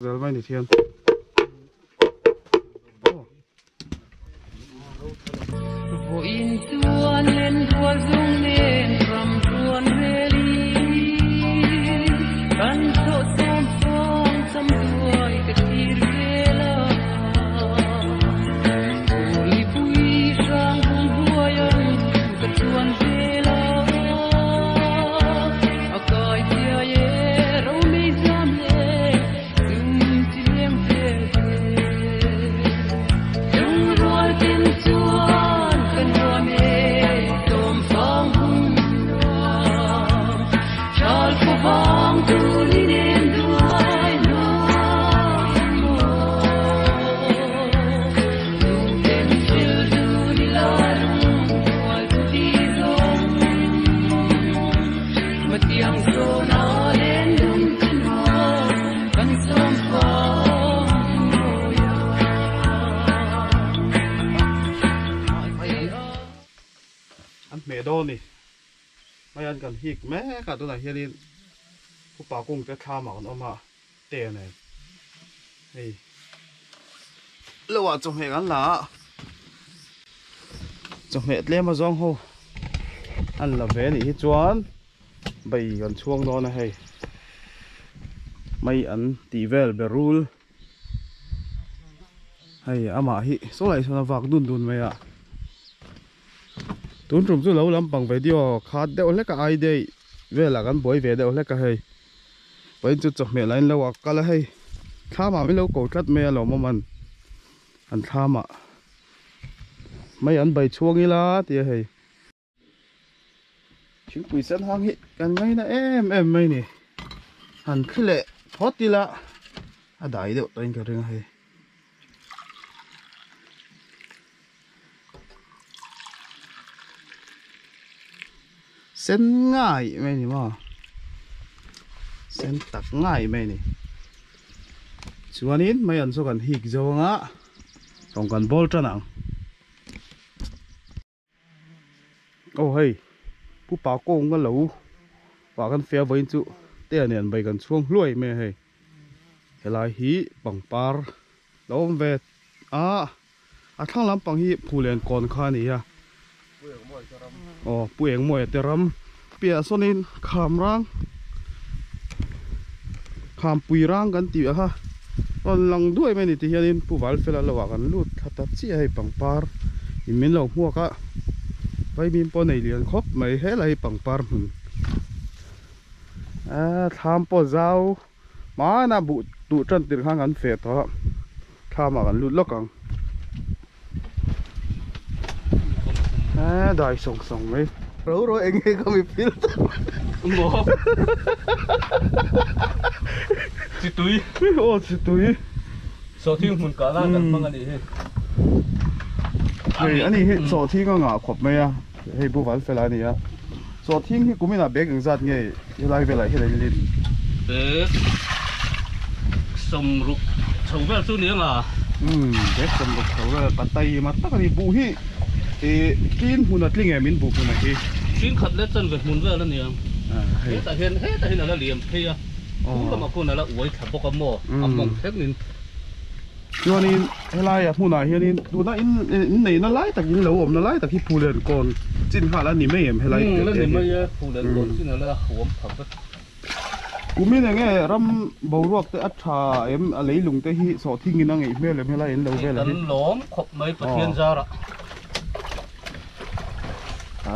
giờ mai thì thiên mẹ đô nè mấy anh cần hít mẹ cả tôi này hiện điผู้ป่ากุ้งจะข้ามมาคนออกมาเตะเนี่ยเฮ้ยแล้วว่าจงเหตุกันละจงเหตุเลี้ยมาจ้องหูอันละเวนี่จวนใบกันช่วงนอนนะเฮ้ยไม่อันตีเวลเบรูลเฮ้ยอามาฮิโซ่ไหลสนวักดุนไหมอะตุนรุ่มจู่แล้วลำปังไปเดียวขาดเดียวเล็กก็ไอเดียเวลากันบ่อยเวเดียวเล็กก็เฮ้ยไปจุดจบเมื่อไรแล้วว่าก็เลยให้ข้ามาไม่เล่าโกรธเมื่อเรามันอันข้ามาไม่อันใบช่วงนี้ละเดี๋ยวให้ชิ้นปุ๋ยเส้นทางฮิกันไงนะเอ็มไม่เนี่ยอันขึ้นเลยทอดดีละได้เดี๋ยวตัวเองก็เรื่องให้เส้นง่ายไม่นี่มั้งเส้นตักง่ายไหมนี่ส่วนนี้ไม่อันสกันหิกจงอ่ะส่งกันบอลจ้าหนังโอ้เฮ้ยผู้ป่าโกงกันเหลวว่ากันเฟียไว้จุเตี้ยเนี่ยไปกันช่วงรวยไหมเฮ้ยเฮลายฮีปังปาร์แล้วเวททั้งลำปังฮีผู้เล่นก่อนข้านี่ฮะอ๋อผู้เองมวยแต่รำเปียส่วนนี้ขามร่างขามปุยร่างกันตีอะค่ะตอนหลังด้วยไม่นี่ที่เห็นผู้บาลเฟลาระหว่างกันลูดทัดตัดเสียให้ปังปาร์อิมินเราหัวก็ไปมีปนในเรียนครบไม่ให้ไรปังปาร์มึงทำปอเจ้ามาหน้าบุดูจนติดข้างกันเฟดเพราะทำมากันลูดล็อกกันได้ส่งไหมรู้เองก็มีฟิลโม่สิตุยโอ้สิตุยโซทิ้งหุ่นกาล่ากันบ้างอันนี้เฮ้ยอันนี้โซทิ้งก็หงาขบไหมอะเฮ้ยบุฟันเฟลานี่อะโซทิ้งที่กูไม่น่าเบกอย่างสัตว์ไงยังไงเวลาที่ไหนลิ้นเบกสมรุกชาวเวลสู้นี้ล่ะเบกสมรุกชาวเวลปัตตานีมาตั้งแต่บูฮีกินหุ่นอัดลิงไงมินบุกหุ่นอะไรกินขัดเล็ดจนเกิดหุ่นเวลแล้วเนี่ยแต่เห็นอะไรเหลี่ยมเพี้ยผมก็มาพูดนั่นละอวยขับปกมออัมมงเทคนิคที่วันนี้อะไรอ่ะพูดหน่อยที่นี่ดูน่าอินไหนน่าไล่แต่ยินเหลวผมน่าไล่แต่ที่ผู้เรียนก่อนจิ้นขาแล้วนี่ไม่เห็นอะไรแล้วนี่ไม่เยอะผู้เรียนก่อนจิ้นอะไรหัวผักก็กูไม่ได้ไงรำบาวรวกแต่อัฐาอะไรลุงแต่ที่สอทิ้งกินนั่งไงไม่เลยไม่ไล่เห็นเหลวไปเลยหลอมขบไม่ประเทียนจาระ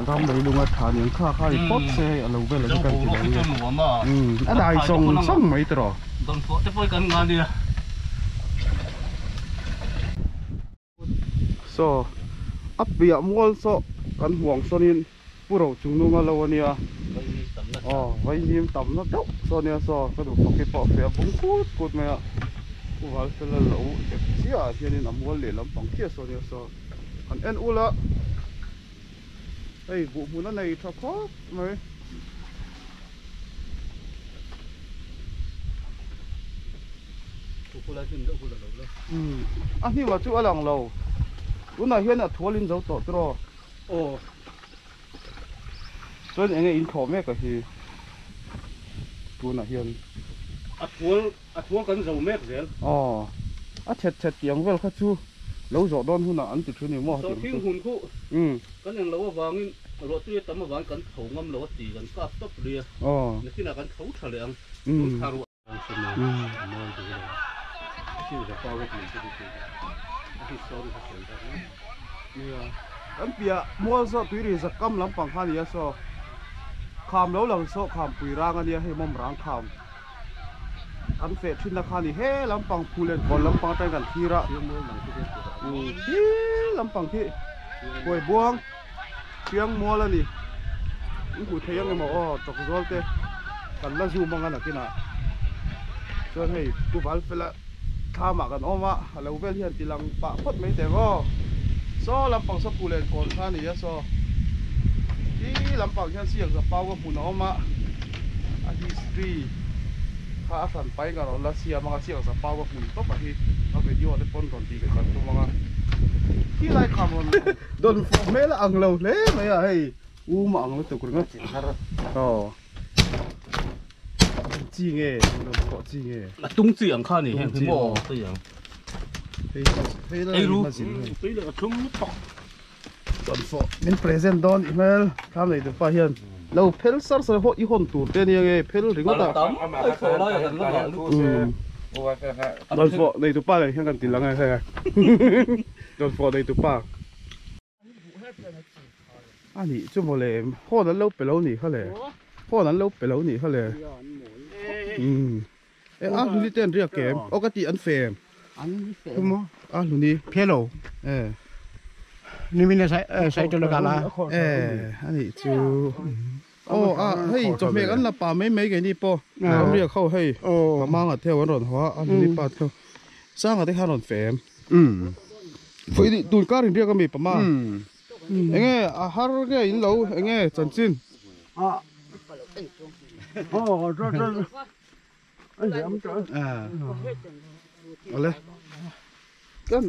ทำเลยลุงอัฐานอย่างข้าพอดเซ่เราไปเลยกันที่ไหนได้ส่งไม่ตรอโดนโฟจะไปกันงานดีอับเบียมัวโซกันห่วงโซนินผู้เราจุงนุ่งอะไรวันนี้ไว้ยิ้มต่ำนักเจ้าโซนี่ก็ดูฟักกี้ปอกเสียบุ้งกูดไหมอ่ะผู้ว่าเสร็จแล้วเสียที่นี่น้ำมัวเหลวลำปังเที่ยโซนี่อันเอ็นอุละเฮ้ยบุนั่นในทับคอไหมอันนี้ว่าจุอะไรของเราตัวไหนเห็นอ่ะทัวลินเราต่อตรอโอ้ส่วนเองอินโทรแม่ก็คือตัวไหนเห็น thua cần dầu mét rồi chẹt tiếng vel khát chu lâu rõ đón hun ăn từ thứ này mua sau khi hun khu cái này lâu vàng in lâu tuy tấm mà vàng cần thấu ngâm lâu tí cần cắt tóc đi nếu khi nào cần thấu trở lại ăn thà ruộng xin mời mời từ đây khi được bao cái mình sẽ đi khi sau đi phát triển ra anh bịa mua sao tùy đi giặc cam lắm bằng hai này sao khám lâu lần sao khám bùi rang anh hay mồm rang khám anh phải chuyên là khám này hết lắm bằng phù lên còn lắm bằng tay gần khi ra lắm bằng khi quay buông tiếng mua là nè những cụ thấy anh mà chọc gió thế cần là zoom bằng anh là cái nào cho nên cụ bảo phải là tham mà gần ôm á lâu về hiện thì làm bạ phất mấy tiếng so làm bằng sắp phù lên còn khám này soที่ลำปางยันเสียงสะเปาก็ปุ่นออกมาอาทิตย์ที่ข้าสันไปกันเราลัสเซียมันก็เสียงสะเปาก็ปุ่นก็ไปที่เอาไปยั่วได้ป้นก่อนตีกันตัวมันที่ไรคำมันโดนฟอร์เมล่อังเราเล่ไหมอะเฮ้ยมาอังเราตัวกูงั้นจีเงี้ยโดนฟอจีเงี้ยตุ้งเสียงข้านี่เห็นถึงบ่เสียงไอ้รู้ตีเลยทุ่มตอกโดนฟอเป็นเพรสเซนต์โดนอีเมลทำอะไรตัวป้าเฮียนเราเพลสัร์สเลยพวกอีคนตูดเต้นยังไงเพลถึงก็ตาโดนฟอในตัวป้าเลยยังกันติดหลังไงใช่ไหมโดนฟอในตัวป้าอันนี้ชั่วโมงเลยพ่อนั้นเราไปแล้วหนีเขาเลยพ่อนั้นเราไปแล้วหนีเขาเลยลุนี่เต้นเรียกเกมปกติอันเฟมคุณมั้งลุนี่เพลโลนี่มีใช้ตัวละกันละอันนี้จูเฮ้ยจบเมกันละป่าไม่กันนี่ปอเราเรียกเข้าให้ประมาณเที่ยววันรอนหัวอันนี้ป่าเที่ยวสร้างอะไรที่ห้ารอนเฟมไฟดิตูนการเรียกก็มีประมาณเงี้ยฮาร์เงี้ยอินเหลาเงี้ยจันจินเอาเลยกัน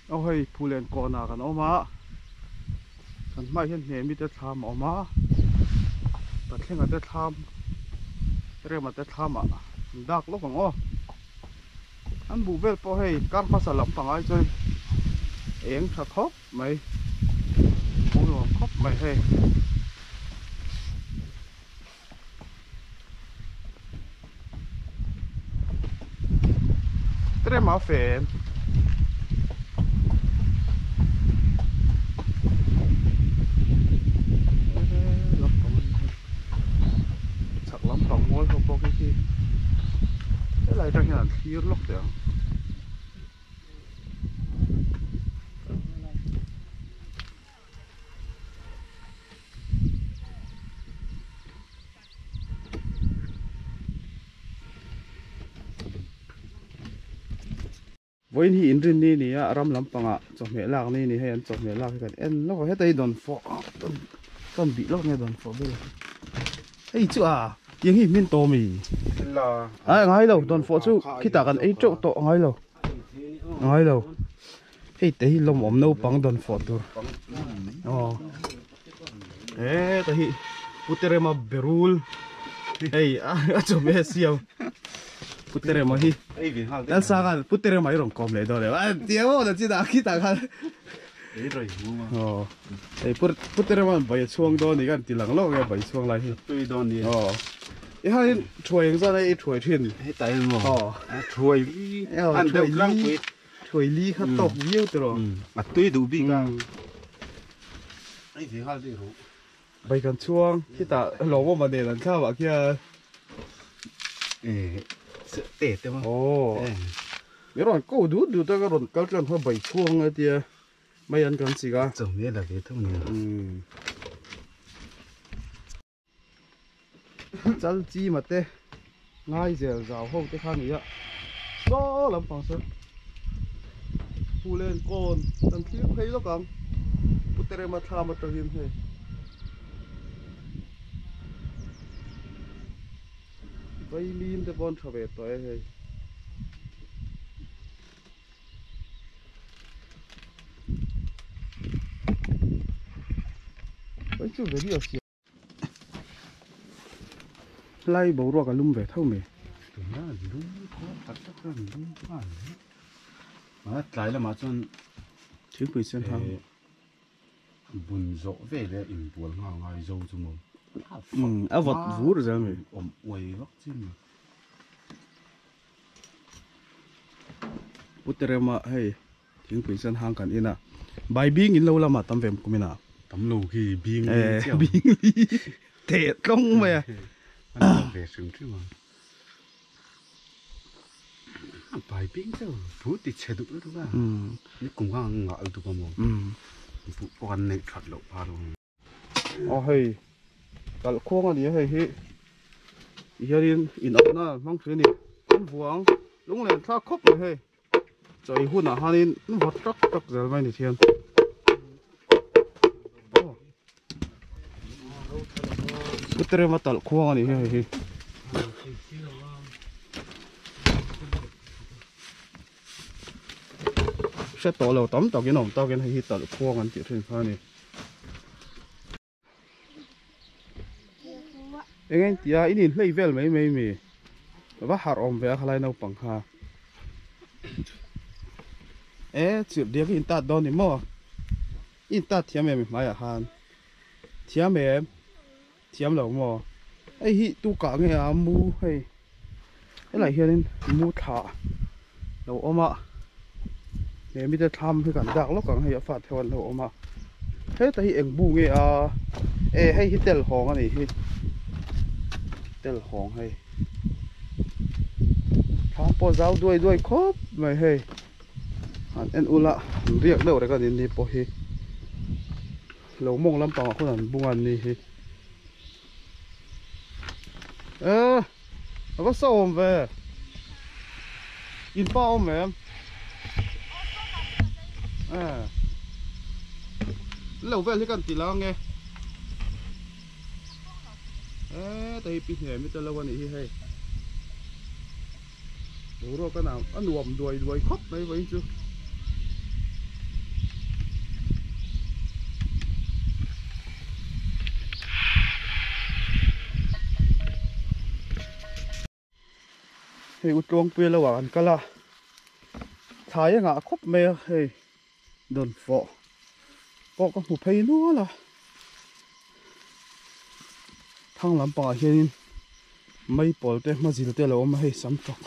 เอาให้ผู้เล่นก่อนหน้ากันออกมาฉันไม่เห็นเหตุมีแต่ทำออกมาแต่แค่กันแต่ทำเรื่องมันแต่ทำดักลูกของอันบูเวลพอให้การมาสลับฝั่งไอ้จอยเองสะทบไหมโอ้ยครบไหมให้เรื่องมาเฟนlại đang hiện khí lốc đấy với hiện trên này nè ram lắm bằng ạ chọn mẹ lạc này nè hay ăn chọn mẹ lạc cái em nó có hết tay đòn phọ đòn bị lốc nghe đòn phọ bây giờ hey chú tiếng hình miên to mì ngay đâu đòn phọ chú khi ta cần ấy chỗ to ngay đâu hey thấy lồng ốm nâu bằng đòn phọ tur thấy putere mà berul hey chọn mẹ siêu putere mà hi dan sangan putere mà iron kom lấy đó đấy tiao đó chỉ đã khi ta kan putere mà bay chuông đó này kan tilang lo cái bay chuông lại hi tôi đó này hai chuối ra đây chuối thuyền tại mà chuối ăn được lắm chuối ly khát tóc nhiều rồi mà tôi đủ bị càng ấy thì hai đi rồi bayกันช่วงที่ตาหลงว่ามันเดินข้าวอ่ะแค่เตะแต่ว่าโอ้เดี๋ยวเราก็ดูแต่ก็เราก็จะพอใบช่วงไอ้เดียไม่ยันกันสิกะจงเนี่ยแหละเดี๋ยวทั้งนี้จัลจีมาเตะง่ายเสียสาวห้องเตะข้างนี้อ่ะก็ลำปังซะผู้เล่นก่อนตั้งที่เพย์แล้วกันพุทธเรมาทำมาตัวหิมให้ไปลีมแต่บอลชาวเวทตัวเฮ้ยไปจู่เวทีอ่ะสิไล่บ่รัวกับลุ่มเวทเท่าไหร่ ถึงน่าดูก็ตัดสักเรื่องดูบ้างมาหลายแล้วมาจนถึงไปเส้นทางบุญโจเวเลยอินบัวงาโจจุมเอาวัดวูร์จังเลยอวยวักจริงอุตระมาให้ถึงไปเส้นทางกันอีน่ะใบบิงอินเราละมาตำเวมกุมิน่ะตำลูกี่บิงบิงเตะตรงไปอ่ะเตะถึงที่มันใบบิงเจ้าพูดติดเชดุแล้วทุกอย่างนี่กุ้งว่างงาทุกคนมั้งผู้ปนในขัดหลบพาลงอ๋อเฮ้ยกัลโค้งอันนี้เฮ้ยอีเฮรินอินออกน่ะมั่งคืนนี่คุณหวงลุงเล่นท่าคบเลยเฮ้ยใจหุ่นอ่ะฮานินนุ่มพัดตักเจอไหมนี่เทียนกุตเรมาตัลโค้งอันนี้เฮ้ยเสร็จตัวเราต้มตอกกินหนมตอกกินให้ตัลโค้งอันที่ถึงข้านี่เอ็งที่อันนี้เลยเวลไม่มีว่าหาอมเวลอะไรน่าปังฮะจุดเดียวก็อินตัดโดนนี่มั้งอินตัดเทียมเอ็มไม่อยากหันเทียมเอ็มเทียมเหล่ามั้งไอ้ฮิตุกะเงี้ยมูให้อะไรเฮียนี่มูถ่าเราเอามาเนี่ยมิจะทำให้กันดักแล้วกันให้ฟาดเทวันเราเอามาเฮ้แต่ฮิเอ็งบูเงี้ยให้ฮิเตลหองอันนี้ฮิเตลหองให้ทำปอเจ้าด้วยครบไม่ให้อันอุละเรียกเร็วเลยก็ดินดีพอฮีเรามองลำปางคนนั้นบุ้งอันนี้ฮีแล้วก็ส่งไปอินเป้าแม่เราเวลที่กันตีแล้วไงแต่ปีเหนือไม่จะเล่าวันนี้ให้ดูเราก็นำอันรวมด้วยครบเลยไว้จูเฮ้ยอุดวงเปลี่ยนระหว่างกันละถ่ายยังไงครบไหมเฮ้ยโดนฝอก็หูเพย์นัวล่ะทางลำปางเฮียนไม่ปล่อยแต่มาจิลเตลเราไม่ให้ซ้ำตก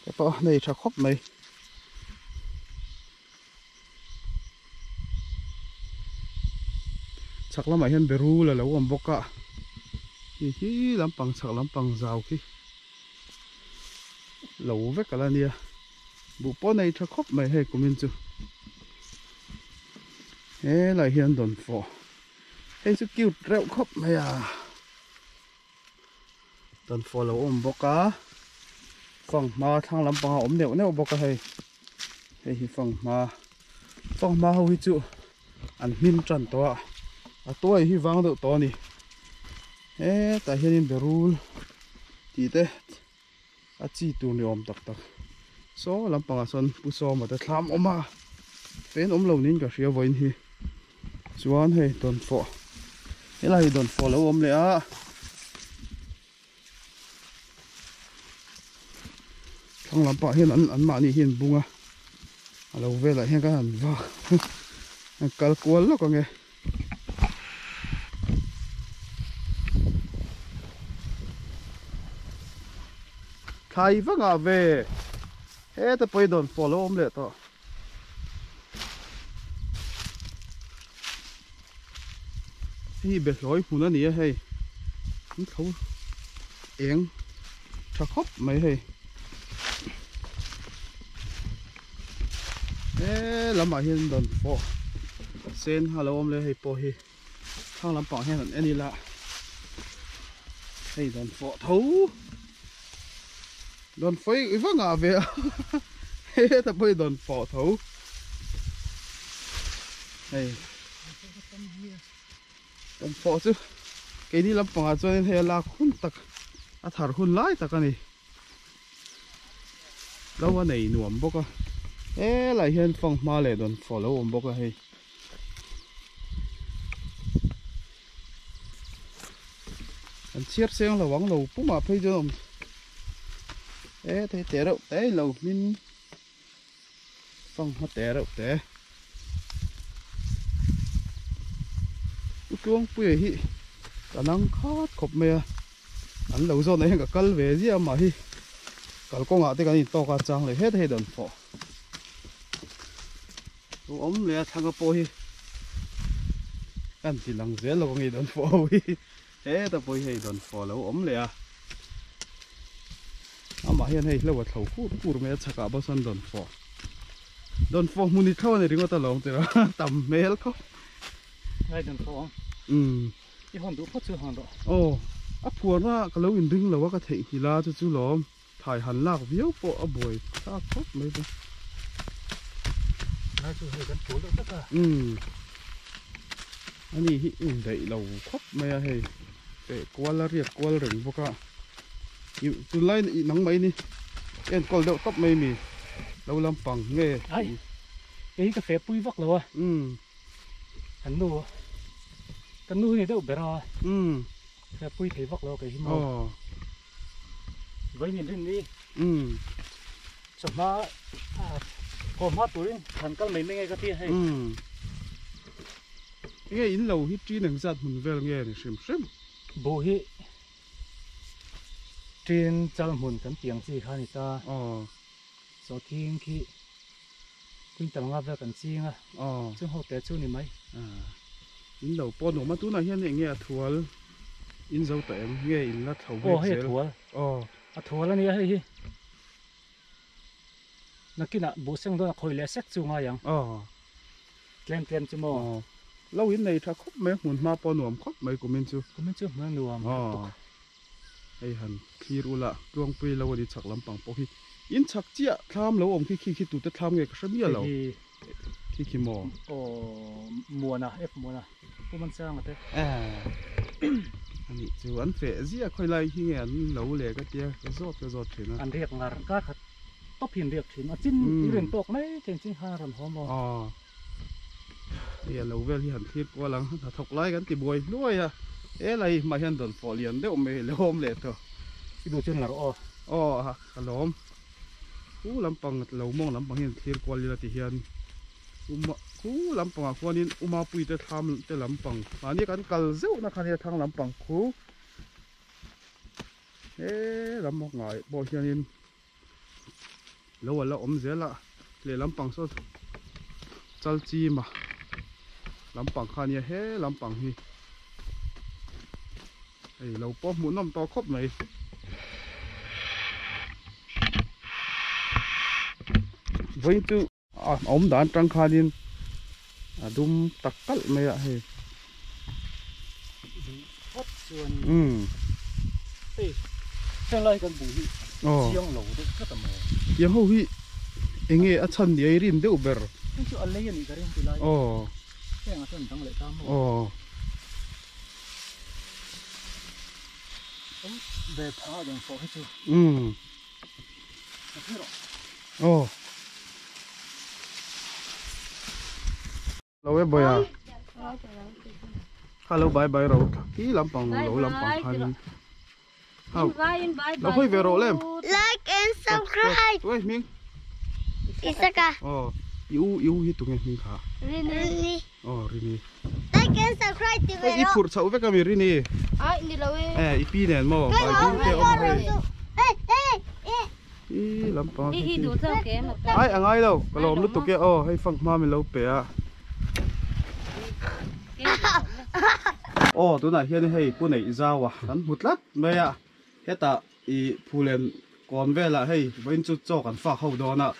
แต่พอในชักครบไหมชักลำไม่เห็นไปรู้เลยแล้วว่าบกะที่ลำปางชักลำปางยาวขี้เราเวกอะไรเนี่ยบุปผาในชักครบไหมให้กุมินจูหลายเฮียนโดนฝอให้สกิลเร็วครบไหมโดนฝอเราบกะฟังมาทางลำปางเนี่ยบกะให้ฟังมาเขาฮิจูอันมินจันตัวที่วางตัวนี้แต่เฮียนเบรูลที่เตอาจีตัวนี้ตักโซ่ลำปางส่วนผู้ซ้อมมาแต่ทำออกมาเป็นเหล่านี้ก็เสียไว้ที่ส่วนให้โดนฝออะไรโดนฝอแล้วเลยทางลำปางเห็นอันมานี่เห็นบุ้งเราเวลาเห็นกันว่ากัลกวนแล้วก็ไงไทยฟังเวแต่ไปโดนฝอแล้วเลยต่อที่เบ็ดร้อยหุ่นนั่นนี่ให้เขาเองชักครบไหมให้ลำบากเห็นโดนฝอเส้นฮัลโหลเลยให้ปอให้ทางลำปางเห็นอันนี้ละให้โดนฝอทูโดนไฟอีฟังเวแต่ไปโดนฝอทูโดนฝอจูไอ้นี่ลำปางจนเฮลาคุณตักอาถรรพ์คุณไล่ตักนี่แล้ววันไหนหนุ่มบอกว่าหลายเห็นฟังมาเลยโดนฝอแล้วผมบอกว่าให้อันเชียบเสียงระวังเราปุ๊บมาเพื่อจะ ê thế té đâu té lâu min phong nó té đâu té chuông bùi hi cả năng khát khop mẹ anh lâu rồi này cả cal về gì mà hi cả con ngã thì cái này to cả trang lại hết đòn phò ốm lẹ thằng cái bôi anh chỉ lăng dễ là con gì đòn phò hi thế ta bôi hay đòn phò lâu ốm lẹ mà hiện hay lâu thầu cũ mẹ chắc cả bao san đòn phò muốn đi thâu này thì có ta lòng thì là tầm mẹ lắm ngay đòn phò cái hòn đũa phát chưa hòn đó ồ áp phù nó cái lâu in đinh là cái thị thì là cho chú lòm thải hẳn lạc viếu bộ áp bồi ta khóc mấy bên nói chú hơi gần phố được tất cả anh ấy hiện đậy lầu khóc mấy hay để qua là riết qua là rừng vô cả từ lấy nắng mấy đi em còn đậu tóc mấy mì lâu làm bằng nghề cái cà phê bùi vắt rồi hắn nô cái nuôi này đâu bé rồi cà bùi thấy vắt rồi cái gì màu với nhìn trên đi chậm mà hôm hát tuổi thằng con mấy ngày cái kia hay nghe in lâu hít trí năng giật mình về nghe này xem xem bố hi trên trang hồn tấm tiếng gì khác này ta số thiên khi quên tầng ngáp về cần chi à chứ hậu té chú này mấy in đầu po nổ mà tú này hiện nghe thua in dấu tém nghe in là thầu về hay thua là này hay nó kia là bố sinh đó là khôi lẽ xét chung ngay yang ken chứ mò lâu in này thà khóc mấy muốn ma po nổ khóc mấy của mình chưa nó nổ hay hẳn khi ru là ruộng phi lâu đi chắc lắm bằng po khi in chắc chia tham lâu ông khi tụt tham nghe cái什么lâu khi mò mùa nào mùa nào cũngมันsang rồi anh ấy chú ăn phệ gì à khơi lại khi nghe anh lâu lẹ cái tia cái giọt thế nó anh riêng là các tóc hiền riêng thì nó chín riêng tóc mấy trên hai lần hôm mò thì lâu về thì hẳn thiết qua lăng thọc lại cái tí bồi nuôi à này mà hiện đồn phò liền đấy ông mày lôm lẹ thôi cái đồ chân là cái lôm cú làm bằng lâu mong làm bằng hiện thiết qua liền thì hiện cú làm bằng qua nên bùi để tham để làm bằng mà này cái cal dấu nó khai thang làm bằng cú làm một ngày bao nhiêu nên lâu là dễ là để làm bằng số chal chi mà làm bằng khai này làm bằng hi lâu po muốn làm to khóc này với tu ông đã trăng khai nên đun tắc cắt mấy ạ hay xem lại con bùi chiang lẩu đấy rất là mờ chiang hậu hi anh nghe ở chân đấy rin đều bер cái chỗ anh lấy gì cái thì lại cái anh chân tăng lại tam về phá đường phố hết chưa lâu em bơi à hello bye bye rồi kí làm bằng lẩu làm bằng hành lâu hơi về rồi em like and subscribe tuổi miếng Isaka yêu hi tụi mình khá Rini Rini like and subscribe thì về ít phút sau với kami Rini đi lâu ít pi nè mò bài đi theo ông hay làm bằng đi đủ thơm kém ai ai đâu cái lồng nó tụi kia hay phăng ma mình lâu bể à tụi này hiện hay bữa này giao hắn hụt lắm mấy à hết ta phụ lên còn về là hay bên chút cho cần phá hậu đó nè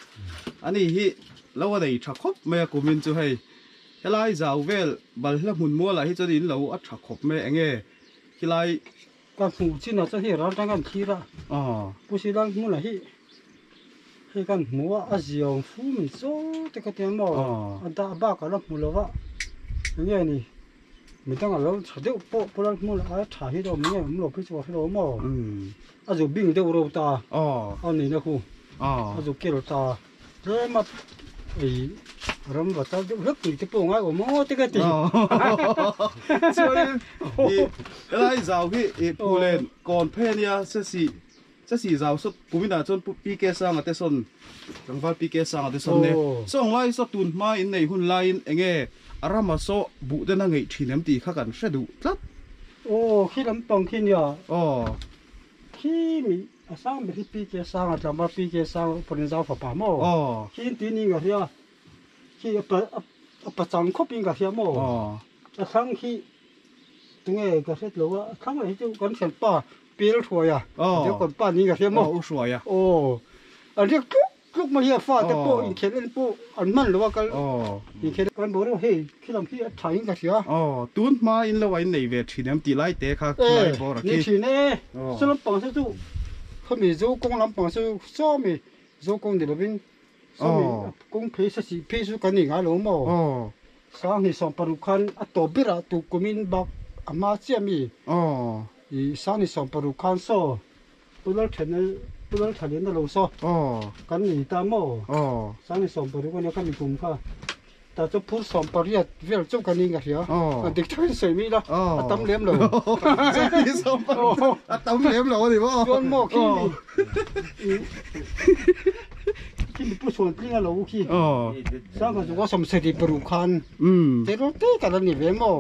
anh ấy hi lâu ở đây chắc khóc mấy của mình chú hay cái lại giao về bal là muốn mua lại cho đến lâu chắc khóc mấy anh ấy cái lại cái phụ chín nó sẽ hiện ra trong cái khí ra bữa sau đó mua lại hay cái mua ở giường phụ mình số cái tiền mà anh ta ba cái là mua lâu vậy cái này mình đang ở lâu chả được bộ là mua lại chả hết đâu mình mua cái chỗ hết đâu mà rồi bình đâu rồi ta anh này nó khu rồi kia rồi ta rồi mà rồi mà ta rất nhiều cái bộ ngay của mua cái gì cái lại giàu cái phụ lên còn pen ya sẽ xị จะสีราวสุดกูไม่น่าจนปีเกสร้างแต่ส่วนจังหวัดปีเกสร้างแต่ส่วนเนี่ยส่งไล่สตูนมาอินในหุ่นไล่เองอารามาโซบุเดนังไงทีน้ำตีข้ากันเสดูจัดโอ้ขี้ลำปองขี้เนี่ยอ๋อขี้มีสร้างเป็นที่ปีเกสร้างจังหวัดปีเกสร้างปริญญาฝ่าป่าโม่อ๋อขี้ตีนี่ก็เฮียขี้ประจังคบปีก็เฮียโม่อ๋อครั้งขี้ตรงนี้ก็เสร็จแล้วว่าครั้งไหนจะกันเสร็จป่าปีละถ้วยอ่ะเดี๋ยวก่อนป่านี้ก็เฮียโม่สวยอ่ะโอ้อันนี้ลูกมาเฮียฟ้าแต่โป้อินเขียนเล่นโป้อันมันหรือว่ากันอินเขียนกันบอกว่าเฮ้ยขี้ลำขี้ถ่ายกันเสียอ๋อตุนมาอินละไว้ในเวทีน้ำตีไล่เตะค่ะไล่บอลนี่ทีนี้สลับปังซะตู้เขามีโจกงลำปังซะซ้อมีโจกงเดี๋ยวเป็นซ้อมีกงเพศสิเพศกันนี่ไงหลงมั้งสร้างนี่สองปรุคันอัตโตบิระตุกุมินบักอามาเจียมีอีสร้างนี่สองปรุคันโซ่ปุลเทนปุลเทนนั่นเราโซ่กันนี่ตามโม่สร้างนี่สองปรุคันเนี่ยกันมีกลุ่มค่ะแต่จะพูดสองปริยัติเวลจบกันนี่กันเหรอเด็กชายสวยมีละตั้มเลี้ยมเลยสองปรุตั้มเลี้ยมเลยดิบ่ย้อนโม่ขี้มีผู้ชวนที่เราขี้สร้างกันจะว่าสมเสด็จปรุคันแต่เราเตะกันนี่เว้ยโม่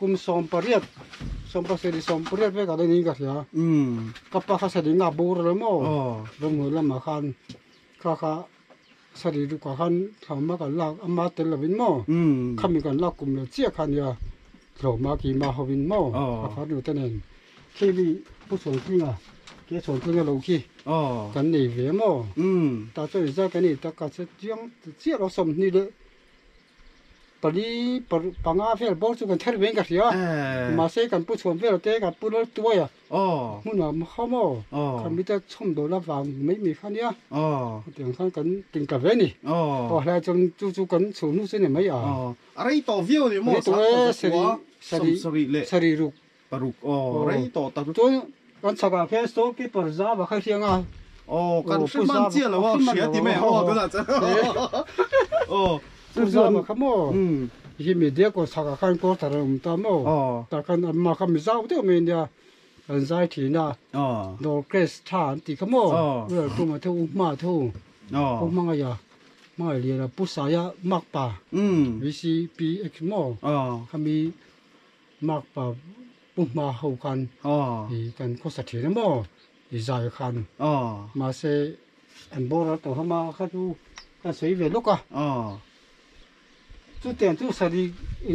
กุมสองปริยัติสมประสิทธิ์สมปริยัติเว้ยกันนี่กันเหรอกับปะข้าเสด็จงาบูรเลยโม่ลงมือละมาคันข้าสรีรุกขันทำมากันลากอามาเตลวินโม่ข้ามีกันลากกลุ่มเลยเจี๊ยขันยาเรามากี่มาหวินโม่ข้าดูแต่เนี่ยขี้บีผู้ส่วนจริงอ่ะเกี่ยส่วนจริงเราขี้กันนี่เวโม่แต่ตัวนี้จะกันนี่แต่ก็จะเจียงเจี๊ยเราสมนี่เลยปรีปังอาเฟลบอกสุกันเทร์เวงกันเสียมาเสกันผู้ส่วนเฟลเตกันผู้ละตัวอ่ะมุ่งหน้ามาเข้าโม่ข้ามีแต่ชมโดนละฟังไม่มีข้านี้เดี๋ยวข้ากันติงกับเวนี่พอแล้วจนจู่ๆกันสูนู้นสิเนี่ยไม่อะไรต่อวิวเนี่ยโม่ตัวสรีรุกปรุกอะไรต่อตัวกันสักแค่โซ่กี่ปร์ซาบ้าใครเทียงกันขึ้นบ้านเจี๊ยแล้วว่าเสียที่แม่ก็ได้จ้ะปร์ซาบ้าขโมที่มีเด็กก็สักขันก็ตระมตามโม่แต่กันมาขมิจ้าเดียวมีเนี่ยอันใจทีน่ะโดเกรสทานติขโมเรื่องตัวมาเท่ามาเท่ามังอะไรมาเรียนปุษายะมักป่าวิซีปีเอ็กโมขมีมักป่าปุ่มมาหูกันอีกันก็สัตย์นะโมอีใจกันมาเซอันโบราณตัวเขามาเขาดูกันสวยเวลุกอ่ะจุดเด่นจุดสรี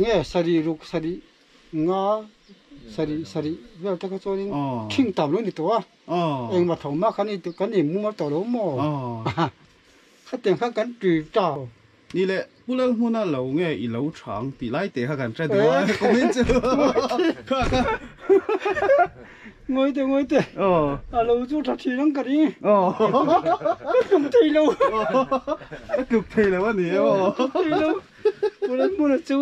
เงี้ยสรีรุกสรีงาสรีเวลาเขาโจนี่ทิ้งตามลงในตัวเองมาถมมาคันนี้กันนี่มุมาต่อลงโมเขาเต็มข้างกันจืดจ้านี่แหละผู้เล่นหัวหน้าเราไงอีเราฉางตีไล่เตะข้ากันใช่ตัวคอมเมนต์เจองอยเตะเราจูทัดทีนั่งกันนี่กุมทีเรากุมทีแล้ววันนี้กุมทีเราผู้เล่นจู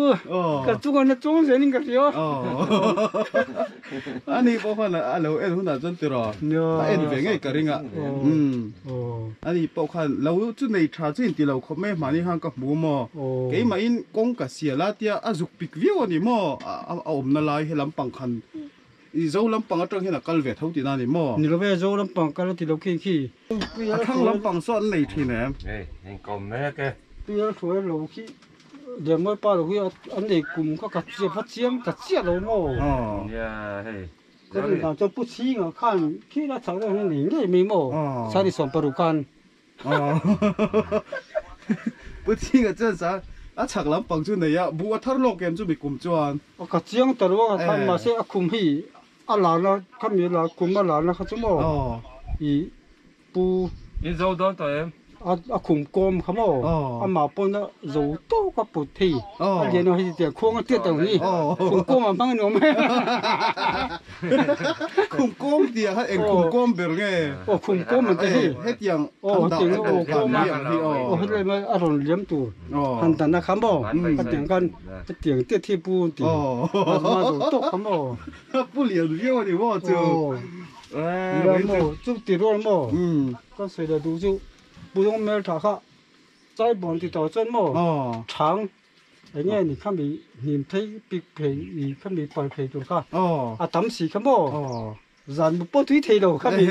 กับจูกันจูเสียนิ่งกันเดียวอันนี้พอคนละเราหัวหน้าจนตัวเอ็นเวงไงกันริงอ่ะอันนี้พอคนเราจุดในชาติที่เราคอมเมนต์มานี่ห่างกับหมูหม้อเกี่ยมาอินกงกับเสียละเดียอาจุกปิกวิวนี่หม้อเอาอมนาลายให้ลำปังคันอีโจลำปังจังเห็นกัลเวทเท่าที่นั่นนี่หม้อนี่เราไปโจลำปังกันที่เราขี้ข้างลำปังซ้อนในที่ไหนเห็นกลมแม่แกปีละถ้วยเราขี้เดี๋ยวไม่ป้าเราขี้อันนี้กลุ่มก็กัดเสียพัดเสียมกัดเสียเราหม้อย่าเฮ้ยก็เลยเราจะพูดชี้อ่ะข้างขี้ละสาวเราเนี่ยนี่มีหม้อใช้ที่สอนปรุกันพูดชี้ก็เจ้าจ้าฉักลำปังจุนเนี่ยบัวทารโลกเกมจุมีกลุ่มจวนก็เจียงแต่ว่าท่านมาเสียคุมพี่อะไรนะเขามีอะไรคุมอะไรนะเขาจะบอกอีปูอีโจโดนตัวเองคุมกลมเขาบอกมาปนแล้วโจโต้ก็ปุถุเดี๋ยวเราให้เดี๋ยวโค้งเตี้ยตรงนี้คุมกลมมาบ้างหนูไหมคุมกลมเดียวเองคุมกลมเบลไงคุมกลมมันจะให้เตียงจริงกลมให้เลยมาอารมณ์เลี้ยมตัวหันแต่นะคำบอกเตียงกันเตียงเตี้ยที่ปูตีมาโจโต้คำบอกปูเหลียวเลี้ยวนี่ว่าเจ้าแล้วโม่จุดตีรถโม่ก็随着读书不用买它哈，再帮的到这么长，人家你看没，你配比配，你看没白配多哈，当时看么， dàn một bó túi thầy đâu khác mình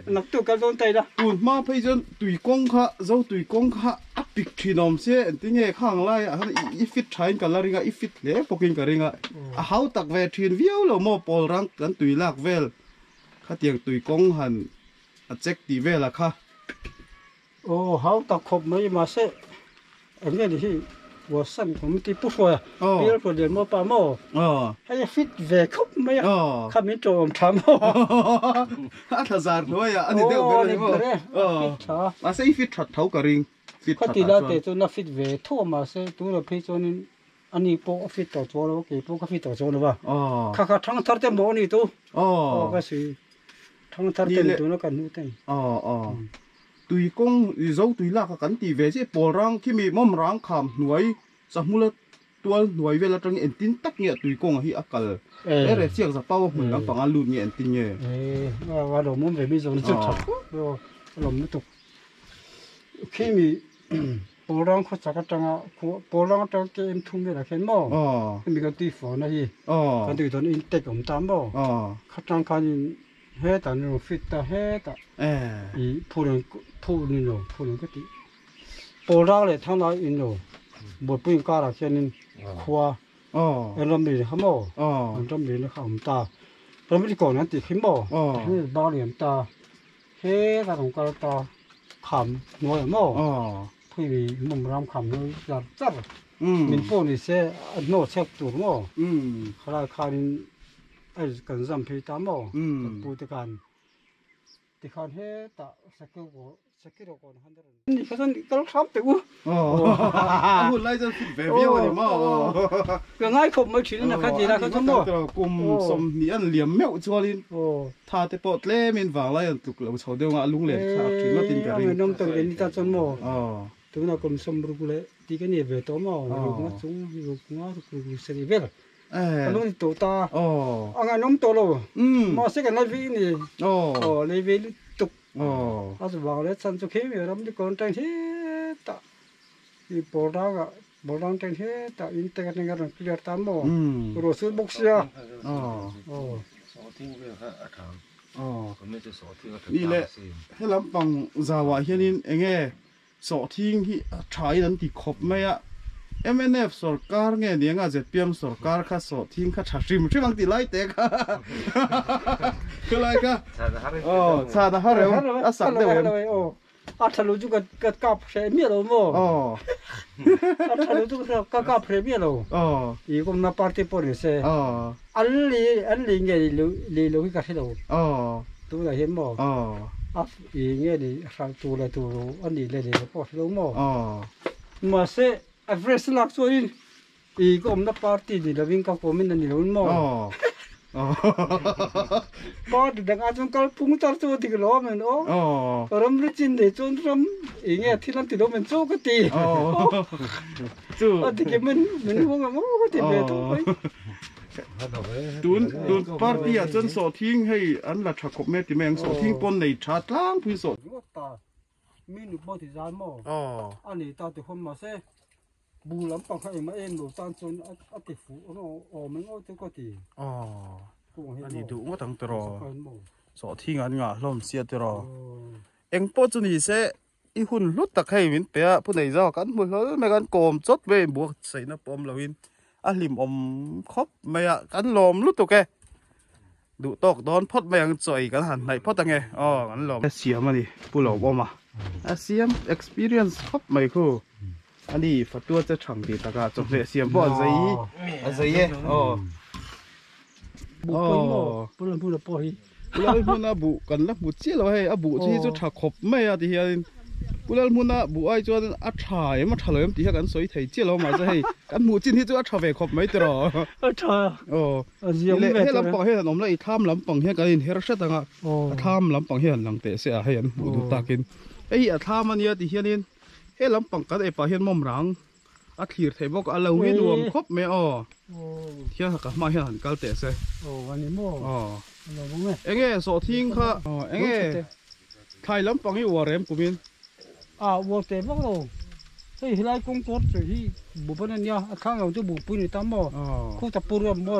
nặc tiêu cái con tay đó tụi mà bây giờ tụi con khá dâu tụi con khá áp bịch thì nằm xe tiếng nghe khang lại à ít fit trái cả là ringa ít fit lẽ booking cả ringa à hậu tắc về thuyền viêu là mò bol răng gần tụi lạc về khá tiếng tụi con hẳn à check đi về là khá ồ hậu tắc khop mấy mà sẽ anh nghe đi我生我们的不说呀，比如说连么把么，还有 fit về khóc mấy à, khác mình trộm thắm么，他咋说呀？你这个人么？mà sẽ fit thật thấu cả ring fit thật thì là để cho nó fit về thua mà sẽ tôi là phải cho nên anh đi bộ fit tổ cho nó cái bộ cái fit tổ cho nó vào, khác thằng thằng tên bộ này tu, cái gì thằng thằng tên tu nó cần nuôi tên, tùy con dấu tùy là cái tỷ về chứ bò răng khi mình mắm răng khám nuôi sao mua tual nuôi về là trong những tin tắc nhẹ tùy con hi akal để để chiang sao bao mình đang bằng ăn luôn nhẹ tin nhẹ và đồ muốn về bây giờ nó rất thật rồi làm nó tục khi mình bò răng có chắc chắn bò răng trong cái em thun về là khen mò mình cái tùy phở này hi cái tùy thôn in tech cũng tám mò chắc chắn cái hết ta nó fit ta hết ta ý phụ nữ cái gì bò răng này thằng nào in rồi một bên cá là cho nên khoa em làm gì không mò em làm gì nó không ta làm gì còn nữa thì không mò bao nhiêu ta hết ta đồng cá ta khẩm nuôi mò thì mình làm khẩm nuôi rất rất mình phụ nữ sẽ nấu chép tủ mò khai ai cần làm phi ta mò bù tê can thì con hết ta sẽ kêu còn hơn đấy cái con cái khám tự hôm nay giờ về viêu thì mà cái ngay không mới chuyện là cái gì là cái thằng mò cùng xóm ní ăn liếm mẹo cho lên thà thế bọt lê mình vào lại tục là cháu đều ngã lung lên thà chuyện nó tin cả đi nông tông đến ta cho mò tôi nói cùng xóm rục lệ thì cái này về tổ mò rồi cũng sẽ đi về rồi anh nói tổ ta anh nói nông tổ rồi mà sẽ cái này vì này này vì tục à rồi vào đấy sản xuất khí miếng làm cái con trang thế ta thì bỏ ra trang thế ta internet này cái clear tam mò rồi số box yaนี่แหละให้ลำปังจาวะเฮียนินเองสอทิ้งที่ใช้นั้นติขบไหมอะ MNF สรการเงี้ยเนี่ยงาจะเปลี่ยนสรการข้าสอทิ้งข้าชักชิมช่วยบางทีไล่เตะค่ะคืออะไรค่ะชาดาฮาเร็วอาสักเดียวอาทะลุจุกกับเพลเมียเราโม่อาทะลุจุกับเพลเมียเราอีกคนมาปาร์ตี้ปนเสอันนี้เงี้ยลีลูกกับเราตัวไหนเห็นบ่อีเงี้ยดิสักตัวละตัวอันนี้เลยพอเราโม่มาเสอเฟรชลักส่วนอีกคนมาปาร์ตี้ดิเราวิ่งกับผมนั่นนี่เราโม่พอดังอาจจะการพุ่งตาตัวที่กล้อมันรำลึกจินเดชจนรำอย่างเงี้ยที่นั่นที่เราเป็นโซ่ก็ตีที่เก็บมันพวกมันก็ตีไปตัวไปตุนปาร์ตี้จนสอทิ้งให้อันละชักขบเม็ดที่แมงสอทิ้งปนในชาตล้างพื้นสดมีหนุ่มบอที่จานมั่วอันนี้ตาที่คนมาเซ่บูหลังปังให้มาเองดูตานจนอัติฟูมันก็จะก็ตีอันนี้ดูว่าตั้งตรอสอทิ้งอันงาล้มเสียตรอเอ็งปอจุนี่เสอีหุ่นลุดตะไคร้วินเปียผู้ใดเจ้ากันมือเขาไม่กันโกมจดเว้บวกใส่น้ำปอมละวินอาลิมอมครบไม่อะกันลมลุดตัวแกดูตอกดอนพอดไม่ยังจ่อยกันหันไหนพอดตังไงกันลมเสียมาดิผู้หลอกอมาเสียม experience ครบไม่คู่อันนี้ฝัดตัวจะช่างดีตะกาจบเลยเสียมบ่ใจใจเย่บุกไปบ่พูดปอยปุระมุนาบุกันละบุเจี๋เราให้บุที่จะถักขบไม่อะที่เฮียปุระมุนาบุไอจวนอัดถ่ายมาถ่ายมันที่เฮียกันสวยไทยเจี๋เรามาจะให้กันหมูจินที่จะอัดถ่ายไปขบไม่ตรอถ่ายให้ลำปังให้หนมละอีท่ามลำปังเฮียกันเฮรชัดต่างท่ามลำปังเฮียหลังเตะเสียให้ยันดูตากินไอ้ท่ามันเนี่ยที่เฮียนี่ให้ลำปังกันไอ้ปลาเฮียนมุมรังอัดขีดไทยบอกอะไรวิรวมครบไม่เฮียกับมาเฮียหันกันเตะเสียวันนี้มั่วเอ็งสอทิ้งค่ะเอ็งไทยลำปังยี่วัวเร็มกูมินวัวเต็มบ้างเราใช่ที่ไรกงกดที่บุปผาเนี่ยข้างเราจะบุปผาในตามบ่อคู่ตะปูรวมบ่อ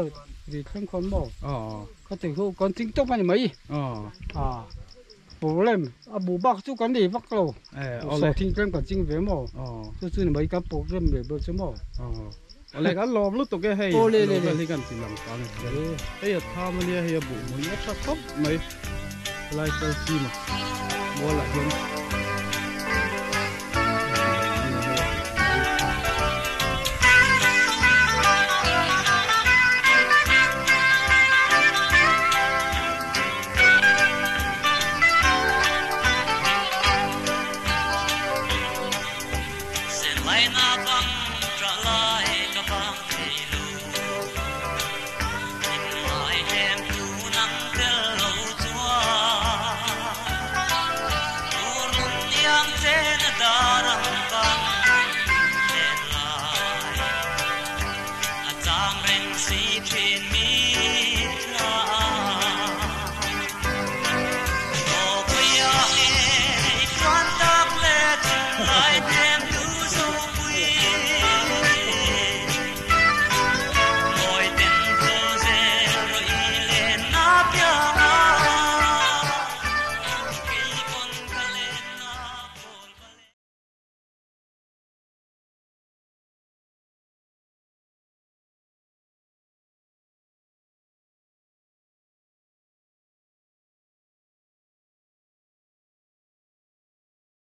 ดีข้างคนบ่อก็ có thể hô con chính tốc mà mấy bố lên bố bác chú con đi bác lâu sổ thiên lên còn chính về mò chú chú mấy cái bố lên về bữa chứ mò lại cái lò lúc tụi cái hay lên thì cần chỉ làm cái này bây giờ tham này hay bố mới nhớ chắc khóc mấy lại cái gì mà mua lại luôn Lai na bang tra la